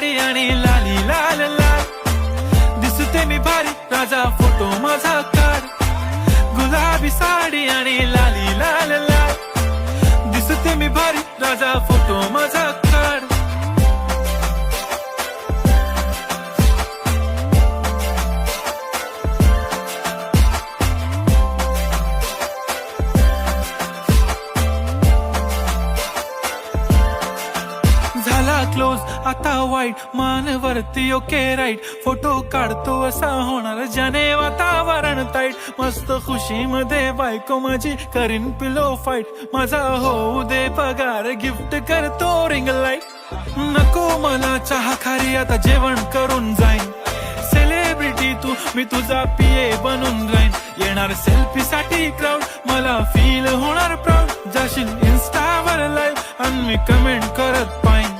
साडी आणि लाली लाल लाल, दिसते मी भारी राजा फोटो माझा काढ. गुलाबी साडी आणि लाली लाल लाल, दिसते मी भारी राजा फोटो माझा काढ. झाला क्लोज आता वाईट, मान वरती ओके राईट, फोटो काढतो असा होणार ज्याने वातावरण ताईट. मस्त खुशी मध्ये बायको माझी करीन पिलो फाईट, माझा होऊ दे पगार गिफ्ट करतो रिंग लाईट. नको मला चहा खारी आता जेवण करून जाईन, सेलिब्रिटी तू मी तुझा पिये बनून राहीन. येणार सेल्फी साठी क्राऊड, मला फील होणार प्राऊड, जाशील इन्स्टावर लाईव्ह आणि मी कमेंट करत पाहिन.